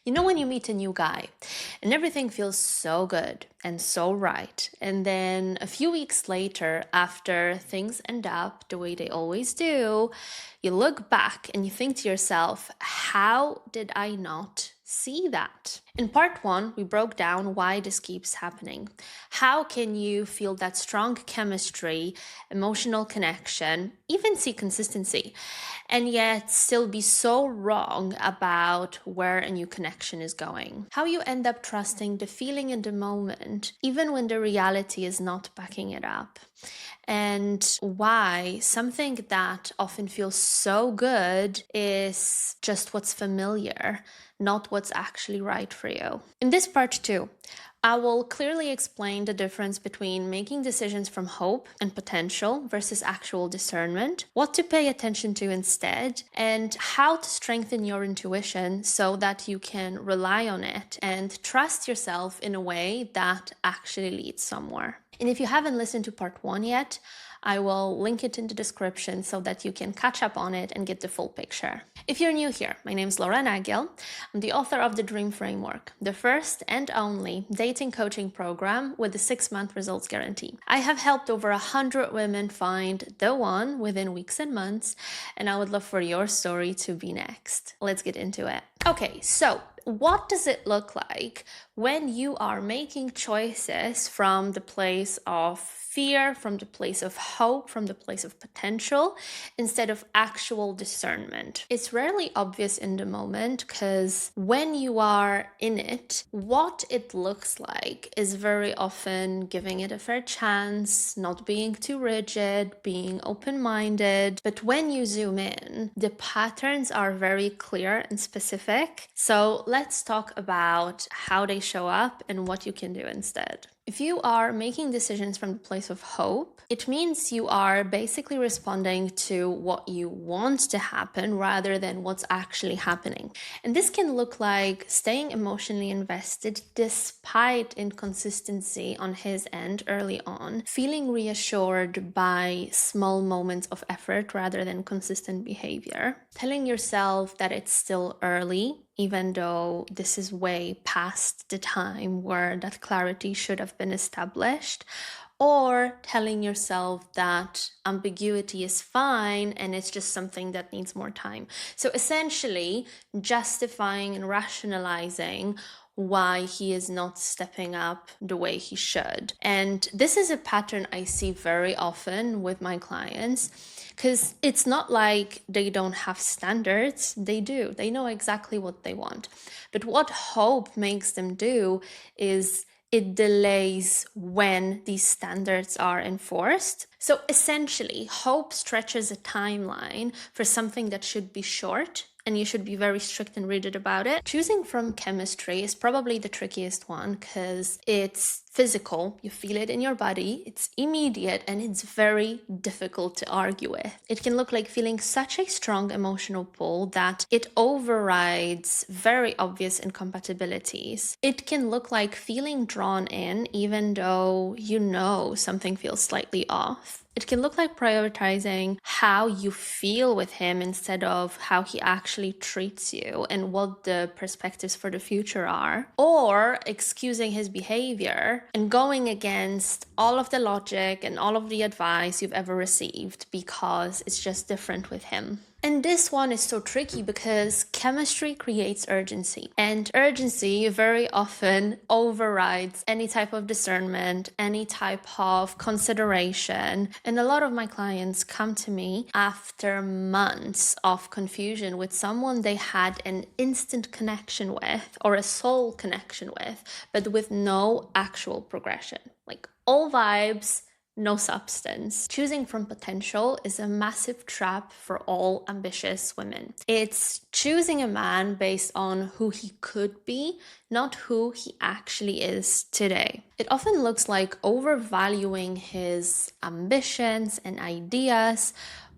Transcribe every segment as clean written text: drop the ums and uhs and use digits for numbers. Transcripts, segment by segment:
You know, when you meet a new guy and everything feels so good and so right, and then a few weeks later, after things end up the way they always do, you look back and you think to yourself, how did I not see that? In part one, we broke down why this keeps happening. How can you feel that strong chemistry, emotional connection, even see consistency, and yet still be so wrong about where a new connection is going? How you end up trusting the feeling in the moment, even when the reality is not backing it up. And why something that often feels so good is just what's familiar, not what's actually right for you. In this part two, I will clearly explain the difference between making decisions from hope and potential versus actual discernment, what to pay attention to instead, and how to strengthen your intuition so that you can rely on it and trust yourself in a way that actually leads somewhere. And if you haven't listened to part one yet, I will link it in the description so that you can catch up on it and get the full picture. If you're new here, my name is Laura Nagel. I'm the author of The Dream Framework, the first and only dating coaching program with a 6-month results guarantee. I have helped over 100 women find the one within weeks and months, and I would love for your story to be next. Let's get into it. Okay, so what does it look like when you are making choices from the place of fear, from the place of hope, from the place of potential, instead of actual discernment? It's rarely obvious in the moment because when you are in it, what it looks like is very often giving it a fair chance, not being too rigid, being open-minded. But when you zoom in, the patterns are very clear and specific. So let's talk about how they show up and what you can do instead. If you are making decisions from the place of hope, it means you are basically responding to what you want to happen rather than what's actually happening. And this can look like staying emotionally invested despite inconsistency on his end early on, feeling reassured by small moments of effort rather than consistent behavior, telling yourself that it's still early, even though this is way past the time where that clarity should have been established, or telling yourself that ambiguity is fine and it's just something that needs more time. So essentially, justifying and rationalizing why he is not stepping up the way he should. And this is a pattern I see very often with my clients, because it's not like they don't have standards. They do. They know exactly what they want. But what hope makes them do is it delays when these standards are enforced. So essentially, hope stretches a timeline for something that should be short, and you should be very strict and rigid about it. Choosing from chemistry is probably the trickiest one because it's physical, you feel it in your body, it's immediate, and it's very difficult to argue with. It can look like feeling such a strong emotional pull that it overrides very obvious incompatibilities. It can look like feeling drawn in even though you know something feels slightly off. It can look like prioritizing how you feel with him instead of how he actually treats you and what the perspectives for the future are. Or excusing his behavior and going against all of the logic and all of the advice you've ever received because it's just different with him. And this one is so tricky because chemistry creates urgency, and urgency very often overrides any type of discernment, any type of consideration. And a lot of my clients come to me after months of confusion with someone they had an instant connection with or a soul connection with, but with no actual progression. Like all vibes, no substance. Choosing from potential is a massive trap for all ambitious women. It's choosing a man based on who he could be, not who he actually is today. It often looks like overvaluing his ambitions and ideas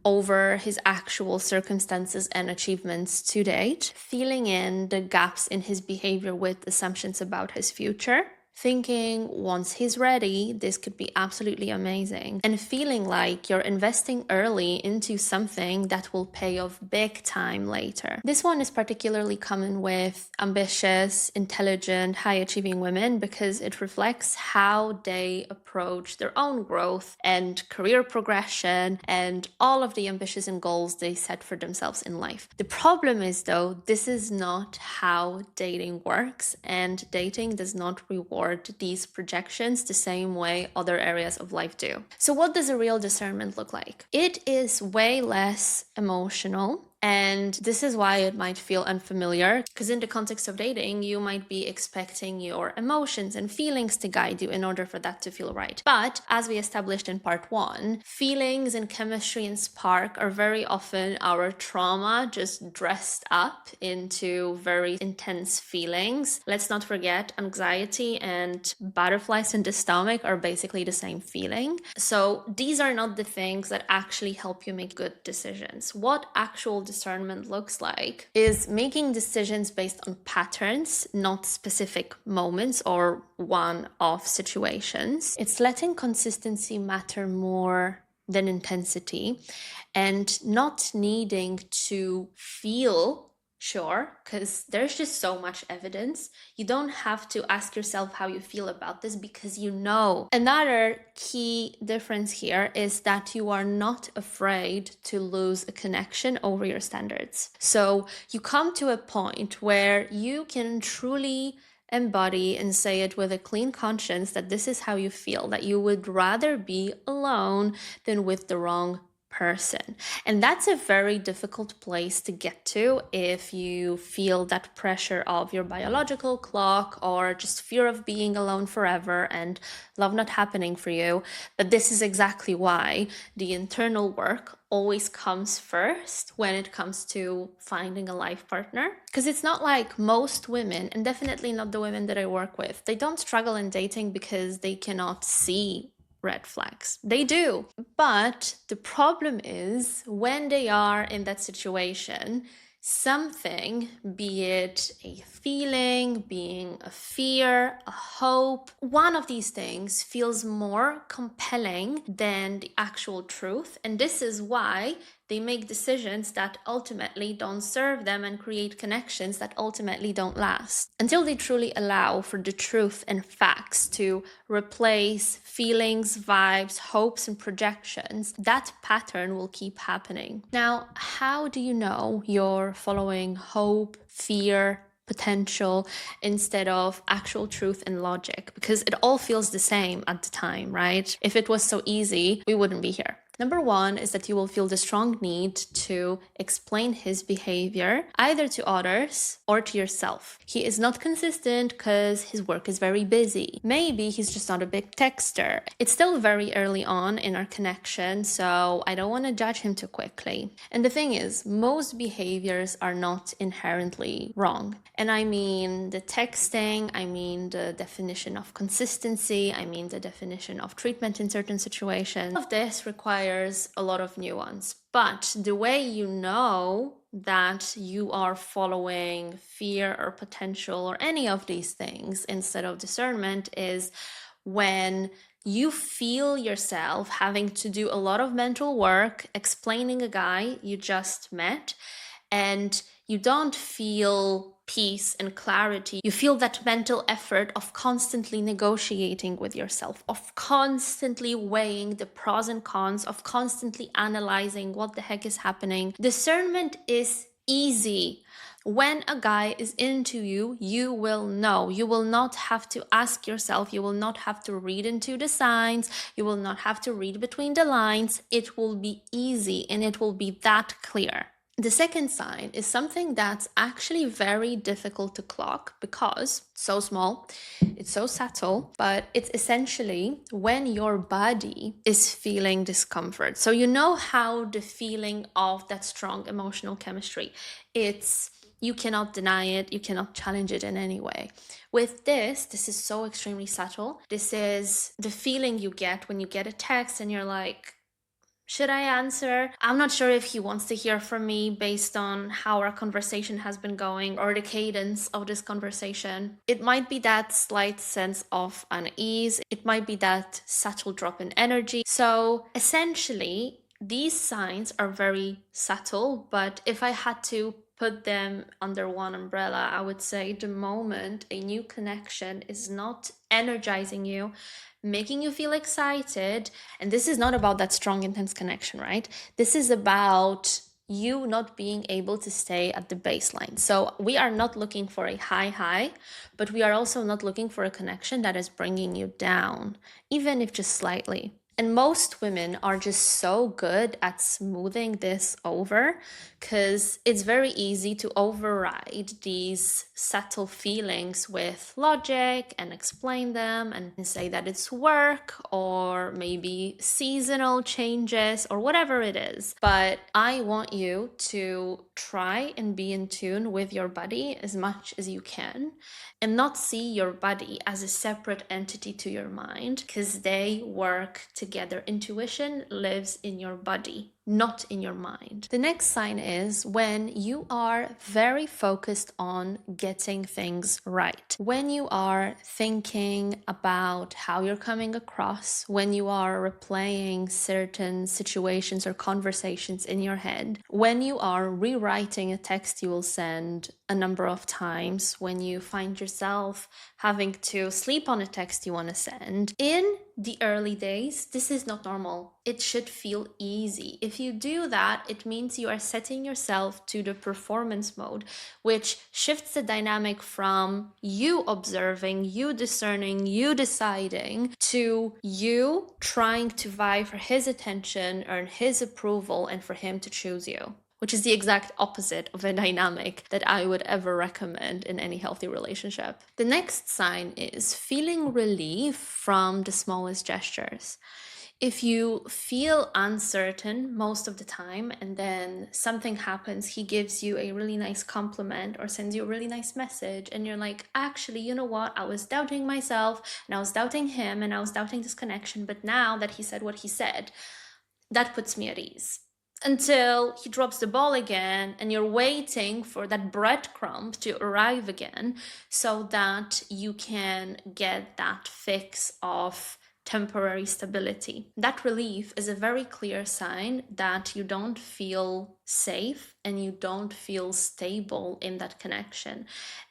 over his actual circumstances and achievements to date, filling in the gaps in his behavior with assumptions about his future, thinking once he's ready, this could be absolutely amazing, and feeling like you're investing early into something that will pay off big time later. This one is particularly common with ambitious, intelligent, high-achieving women because it reflects how they approach their own growth and career progression and all of the ambitions and goals they set for themselves in life. The problem is, though, this is not how dating works, and dating does not reward these projections the same way other areas of life do. So what does a real discernment look like? It is way less emotional. And this is why it might feel unfamiliar, because in the context of dating, you might be expecting your emotions and feelings to guide you in order for that to feel right. But as we established in part 1, feelings and chemistry and spark are very often our trauma just dressed up into very intense feelings. Let's not forget, anxiety and butterflies in the stomach are basically the same feeling. So these are not the things that actually help you make good decisions. What actual discernment looks like is making decisions based on patterns, not specific moments or one-off situations. It's letting consistency matter more than intensity, and not needing to feel sure, because there's just so much evidence. You don't have to ask yourself how you feel about this because you know. Another key difference here is that you are not afraid to lose a connection over your standards. So you come to a point where you can truly embody and say it with a clean conscience that this is how you feel, that you would rather be alone than with the wrong person. And that's a very difficult place to get to if you feel that pressure of your biological clock or just fear of being alone forever and love not happening for you. But this is exactly why the internal work always comes first when it comes to finding a life partner. Because it's not like most women, and definitely not the women that I work with, they don't struggle in dating because they cannot see red flags. They do. But the problem is when they are in that situation, something, be it a feeling, being a fear, a hope, one of these things feels more compelling than the actual truth. And this is why they make decisions that ultimately don't serve them and create connections that ultimately don't last. Until they truly allow for the truth and facts to replace feelings, vibes, hopes, and projections, that pattern will keep happening. Now, how do you know you're following hope, fear, potential instead of actual truth and logic? Because it all feels the same at the time, right? If it was so easy, we wouldn't be here. Number one is that you will feel the strong need to explain his behavior either to others or to yourself. He is not consistent because his work is very busy. Maybe he's just not a big texter. It's still very early on in our connection, so I don't want to judge him too quickly. And the thing is, most behaviors are not inherently wrong. And I mean the texting, I mean the definition of consistency, I mean the definition of treatment in certain situations. All of this requires a lot of nuance. But the way you know that you are following fear or potential or any of these things instead of discernment is when you feel yourself having to do a lot of mental work explaining a guy you just met, and you don't feel peace and clarity. You feel that mental effort of constantly negotiating with yourself, of constantly weighing the pros and cons, of constantly analyzing what the heck is happening. Discernment is easy. When a guy is into you, you will know. You will not have to ask yourself. You will not have to read into the signs. You will not have to read between the lines. It will be easy and it will be that clear. The second sign is something that's actually very difficult to clock because it's so small, it's so subtle, but it's essentially when your body is feeling discomfort. So you know how the feeling of that strong emotional chemistry, you cannot deny it, you cannot challenge it in any way. With this is so extremely subtle. This is the feeling you get when you get a text and you're like, Should I answer? I'm not sure if he wants to hear from me based on how our conversation has been going or the cadence of this conversation. It might be that slight sense of unease. It might be that subtle drop in energy. So essentially, these signs are very subtle, but if I had to put them under one umbrella, I would say the moment a new connection is not energizing you, making you feel excited. And this is not about that strong, intense connection, right? This is about you not being able to stay at the baseline. So we are not looking for a high, but we are also not looking for a connection that is bringing you down, even if just slightly. And most women are just so good at smoothing this over because it's very easy to override these subtle feelings with logic and explain them and say that it's work or maybe seasonal changes or whatever it is. But I want you to try and be in tune with your body as much as you can and not see your body as a separate entity to your mind, because they work together. Intuition lives in your body, not in your mind. The next sign is when you are very focused on getting things right. When you are thinking about how you're coming across, when you are replaying certain situations or conversations in your head, when you are rewriting a text you will send a number of times, when you find yourself having to sleep on a text you want to send. In the early days, this is not normal. It should feel easy. If you do that, it means you are setting yourself to the performance mode, which shifts the dynamic from you observing, you discerning, you deciding, to you trying to vie for his attention, earn his approval, and for him to choose you, which is the exact opposite of a dynamic that I would ever recommend in any healthy relationship. The next sign is feeling relief from the smallest gestures. If you feel uncertain most of the time and then something happens, he gives you a really nice compliment or sends you a really nice message, and you're like, actually, you know what? I was doubting myself and I was doubting him and I was doubting this connection, but now that he said what he said, that puts me at ease. Until he drops the ball again and you're waiting for that breadcrumb to arrive again so that you can get that fix of temporary stability. That relief is a very clear sign that you don't feel safe and you don't feel stable in that connection.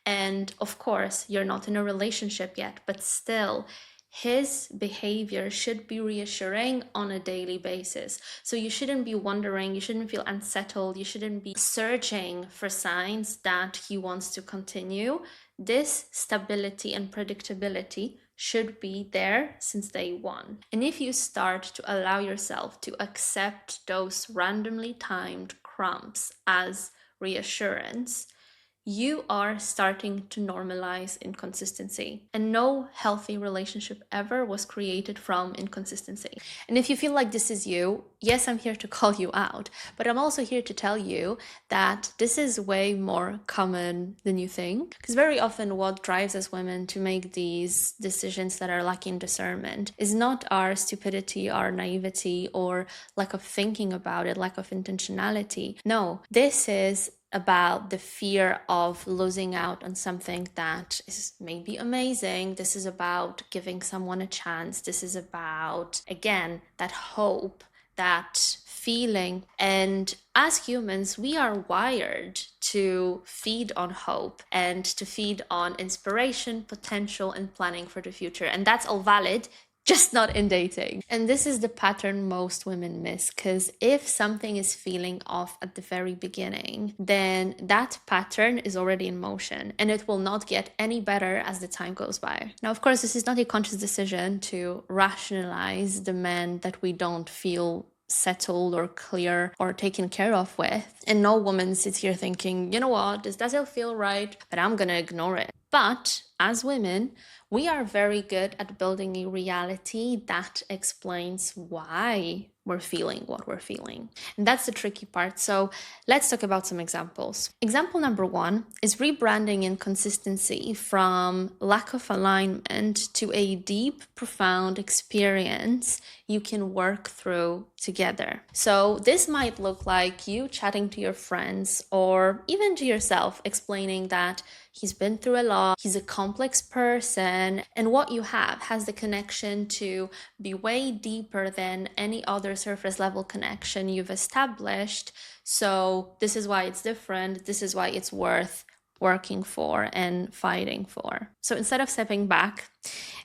And of course, you're not in a relationship yet, but still, his behavior should be reassuring on a daily basis. So you shouldn't be wondering, you shouldn't feel unsettled, you shouldn't be searching for signs that he wants to continue. This stability and predictability should be there since day one. And if you start to allow yourself to accept those randomly timed crumbs as reassurance, you are starting to normalize inconsistency. And no healthy relationship ever was created from inconsistency. And if you feel like this is you, yes, I'm here to call you out, but I'm also here to tell you that this is way more common than you think. Because very often what drives us women to make these decisions that are lacking discernment is not our stupidity, our naivety, or lack of thinking about it, lack of intentionality. No, this is about the fear of losing out on something that is maybe amazing. This is about giving someone a chance. This is about, again, that hope, that feeling. And as humans, we are wired to feed on hope and to feed on inspiration, potential, and planning for the future. And that's all valid, just not in dating. And this is the pattern most women miss, because if something is feeling off at the very beginning, then that pattern is already in motion and it will not get any better as the time goes by. Now, of course, this is not a conscious decision to rationalize the men that we don't feel settled or clear or taken care of with. And no woman sits here thinking, you know what, this doesn't feel right, but I'm gonna ignore it. But as women, we are very good at building a reality that explains why we're feeling what we're feeling. And that's the tricky part. So let's talk about some examples. Example number one is rebranding inconsistency from lack of alignment to a deep, profound experience you can work through together. So this might look like you chatting to your friends or even to yourself, explaining that he's been through a lot, he's a complex person, and what you have has the connection to be way deeper than any other surface level connection you've established. So this is why it's different. This is why it's worth working for and fighting for. So instead of stepping back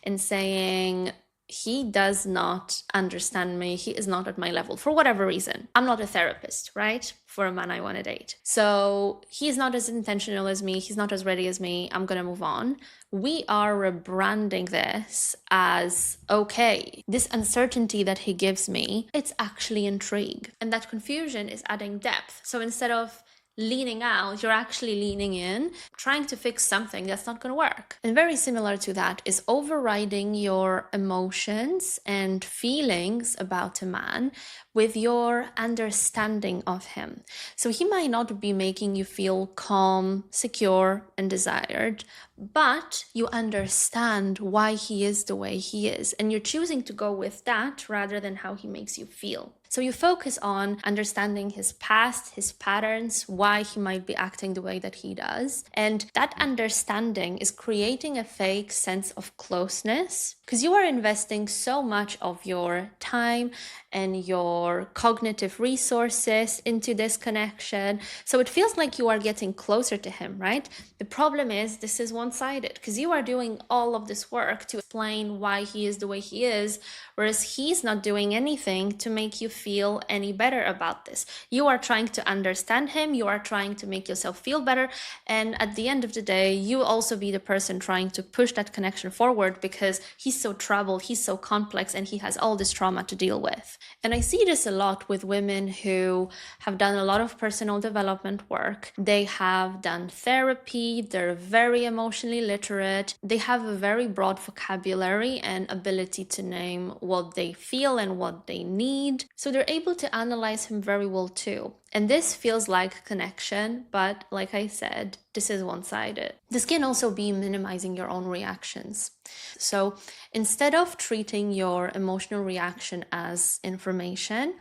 and saying, he does not understand me, he is not at my level for whatever reason. I'm not a therapist, right? For a man I want to date. So he's not as intentional as me, he's not as ready as me, I'm gonna move on. We are rebranding this as, okay, this uncertainty that he gives me, it's actually intrigue. And that confusion is adding depth. So instead of leaning out, you're actually leaning in, trying to fix something that's not going to work. And very similar to that is overriding your emotions and feelings about a man with your understanding of him. So he might not be making you feel calm, secure, and desired, but you understand why he is the way he is, and you're choosing to go with that rather than how he makes you feel. So you focus on understanding his past, his patterns, why he might be acting the way that he does. And that understanding is creating a fake sense of closeness because you are investing so much of your time and your cognitive resources into this connection. So it feels like you are getting closer to him, right? The problem is this is one-sided because you are doing all of this work to explain why he is the way he is, whereas he's not doing anything to make you feel any better about this. You are trying to understand him, you are trying to make yourself feel better, and at the end of the day, you will also be the person trying to push that connection forward because he's so troubled, he's so complex, and he has all this trauma to deal with. And I see this a lot with women who have done a lot of personal development work. They have done therapy, they're very emotionally literate, they have a very broad vocabulary and ability to name what they feel and what they need. So they're able to analyze him very well too. And this feels like connection, but like I said, this is one-sided. This can also be minimizing your own reactions. So instead of treating your emotional reaction as information,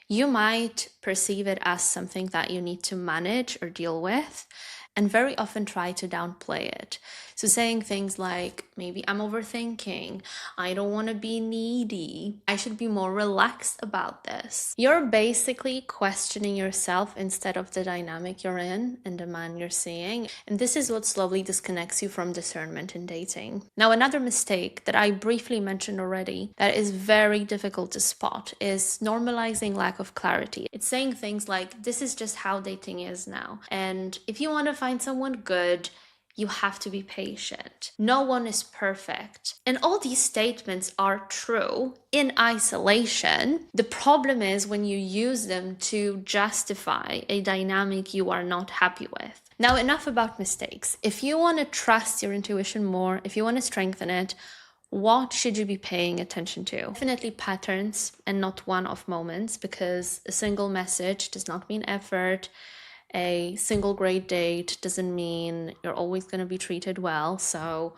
you might perceive it as something that you need to manage or deal with, and very often try to downplay it. So saying things like, maybe I'm overthinking, I don't want to be needy, I should be more relaxed about this. You're basically questioning yourself instead of the dynamic you're in and the man you're seeing. And this is what slowly disconnects you from discernment in dating. Now, another mistake that I briefly mentioned already that is very difficult to spot is normalizing lack of clarity. It's saying things like, this is just how dating is now. And if you want to find someone good, you have to be patient. No one is perfect. And all these statements are true in isolation. The problem is when you use them to justify a dynamic you are not happy with. Now, enough about mistakes. If you want to trust your intuition more, if you want to strengthen it, what should you be paying attention to? Definitely patterns and not one-off moments, because a single message does not mean effort. A single great date doesn't mean you're always going to be treated well. So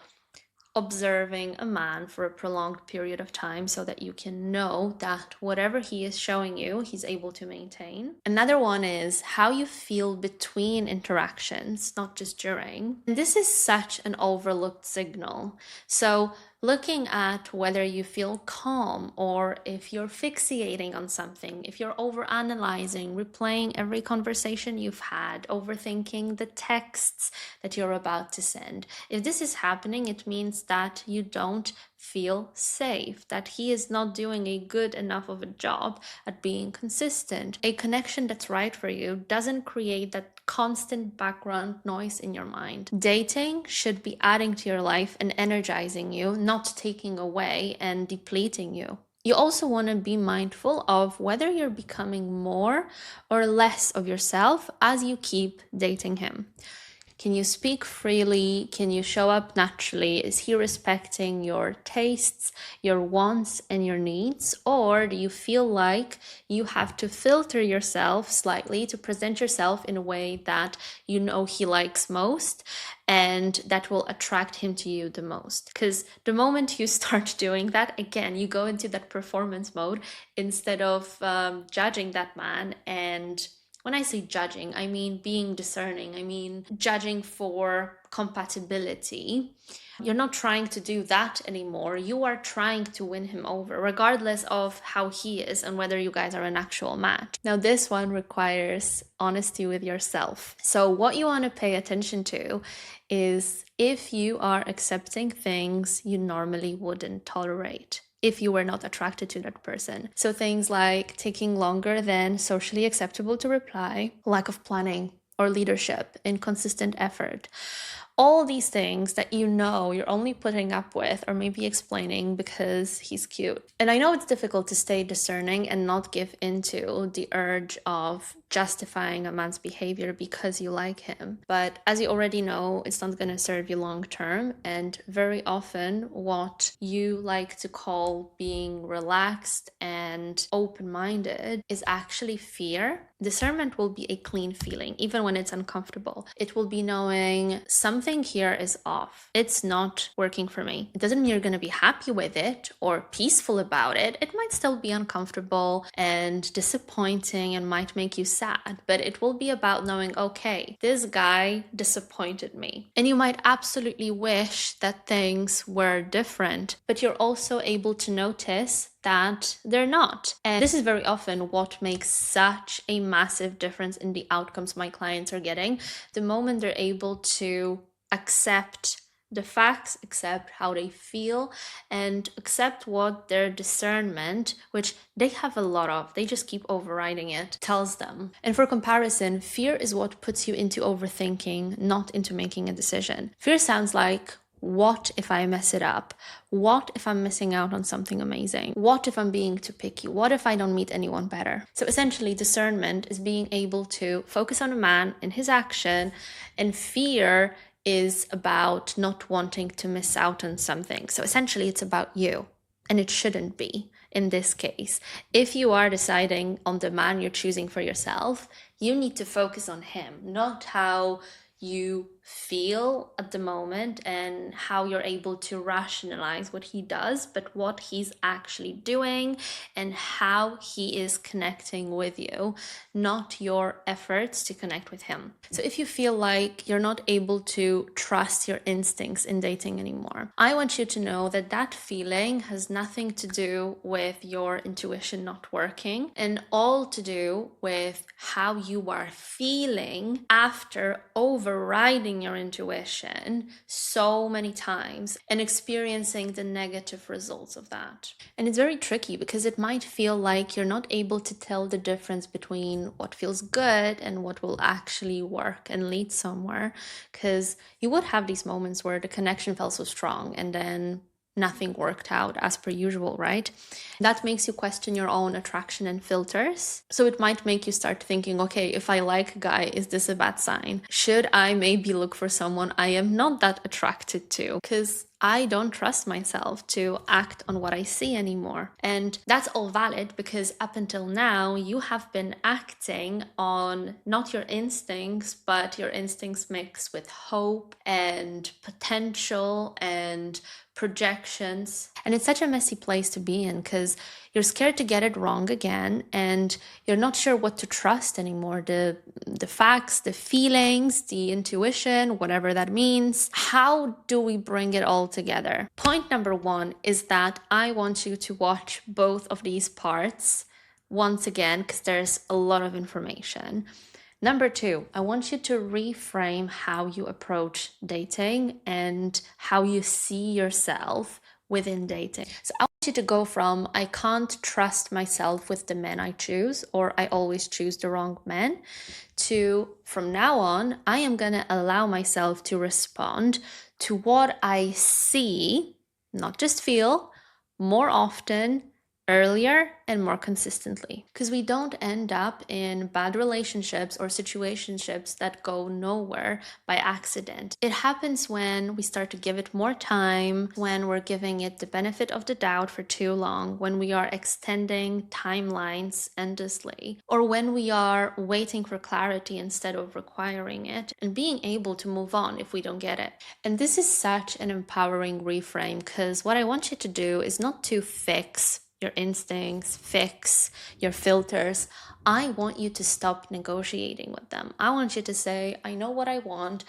observing a man for a prolonged period of time so that you can know that whatever he is showing you, he's able to maintain. Another one is how you feel between interactions, not just during. And this is such an overlooked signal. So looking at whether you feel calm or if you're fixating on something, if you're overanalyzing, replaying every conversation you've had, overthinking the texts that you're about to send. If this is happening, it means that you don't feel safe, that he is not doing a good enough of a job at being consistent. A connection that's right for you doesn't create that constant background noise in your mind. Dating should be adding to your life and energizing you, not taking away and depleting you. You also want to be mindful of whether you're becoming more or less of yourself as you keep dating him. Can you speak freely? Can you show up naturally? Is he respecting your tastes, your wants, and your needs? Or do you feel like you have to filter yourself slightly to present yourself in a way that you know he likes most and that will attract him to you the most? Because the moment you start doing that, again, you go into that performance mode instead of judging that man. And when I say judging, I mean being discerning. I mean judging for compatibility. You're not trying to do that anymore. You are trying to win him over, regardless of how he is and whether you guys are an actual match. Now, this one requires honesty with yourself. So, what you want to pay attention to is if you are accepting things you normally wouldn't tolerate if you were not attracted to that person. So things like taking longer than socially acceptable to reply, lack of planning or leadership, inconsistent effort. All these things that you know you're only putting up with or maybe explaining because he's cute. And I know it's difficult to stay discerning and not give into the urge of justifying a man's behavior because you like him. But as you already know, it's not going to serve you long term. And very often, what you like to call being relaxed and open minded is actually fear. Discernment will be a clean feeling, even when it's uncomfortable. It will be knowing something here is off. It's not working for me. It doesn't mean you're going to be happy with it or peaceful about it. It might still be uncomfortable and disappointing and might make you sad, but it will be about knowing, okay, this guy disappointed me. And you might absolutely wish that things were different, but you're also able to notice that they're not. And this is very often what makes such a massive difference in the outcomes my clients are getting. The moment they're able to accept the facts, accept how they feel, and accept what their discernment, which they have a lot of, they just keep overriding it, tells them. And for comparison, fear is what puts you into overthinking, not into making a decision. Fear sounds like, what if I mess it up? What if I'm missing out on something amazing? What if I'm being too picky? What if I don't meet anyone better? So essentially, discernment is being able to focus on a man and his action, and fear is about not wanting to miss out on something. So essentially, it's about you, and it shouldn't be. In this case, if you are deciding on the man you're choosing for yourself, you need to focus on him, not how you feel at the moment and how you're able to rationalize what he does, but what he's actually doing and how he is connecting with you, not your efforts to connect with him. So if you feel like you're not able to trust your instincts in dating anymore, I want you to know that that feeling has nothing to do with your intuition not working and all to do with how you are feeling after overriding your intuition so many times and experiencing the negative results of that. And it's very tricky because it might feel like you're not able to tell the difference between what feels good and what will actually work and lead somewhere, because you would have these moments where the connection felt so strong and then nothing worked out as per usual, right? That makes you question your own attraction and filters. So it might make you start thinking, okay, if I like a guy, is this a bad sign? Should I maybe look for someone I am not that attracted to? Because I don't trust myself to act on what I see anymore. And that's all valid because up until now, you have been acting on not your instincts, but your instincts mixed with hope and potential and projections. And it's such a messy place to be in because you're scared to get it wrong again and you're not sure what to trust anymore. The facts, the feelings, the intuition, whatever that means. How do we bring it all together? Point number one is that I want you to watch both of these parts once again because there's a lot of information. Number two, I want you to reframe how you approach dating and how you see yourself within dating. So I want you to go from I can't trust myself with the men I choose, or I always choose the wrong men, to from now on, I am going to allow myself to respond to what I see, not just feel, more often earlier and more consistently, because we don't end up in bad relationships or situationships that go nowhere by accident. It happens when we start to give it more time, when we're giving it the benefit of the doubt for too long, when we are extending timelines endlessly, or when we are waiting for clarity instead of requiring it, and being able to move on if we don't get it. And this is such an empowering reframe, because what I want you to do is not to fix your instincts, fix your filters. I want you to stop negotiating with them. I want you to say, I know what I want,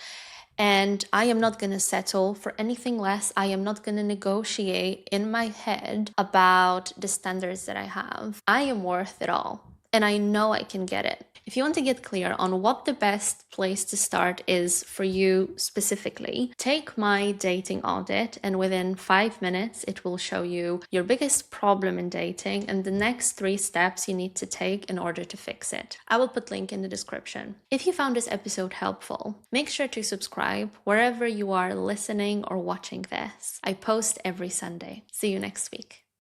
and I am not going to settle for anything less. I am not going to negotiate in my head about the standards that I have. I am worth it all, and I know I can get it. If you want to get clear on what the best place to start is for you specifically, take my dating audit, and within 5 minutes, it will show you your biggest problem in dating and the next 3 steps you need to take in order to fix it. I will put link in the description. If you found this episode helpful, make sure to subscribe wherever you are listening or watching this. I post every Sunday. See you next week.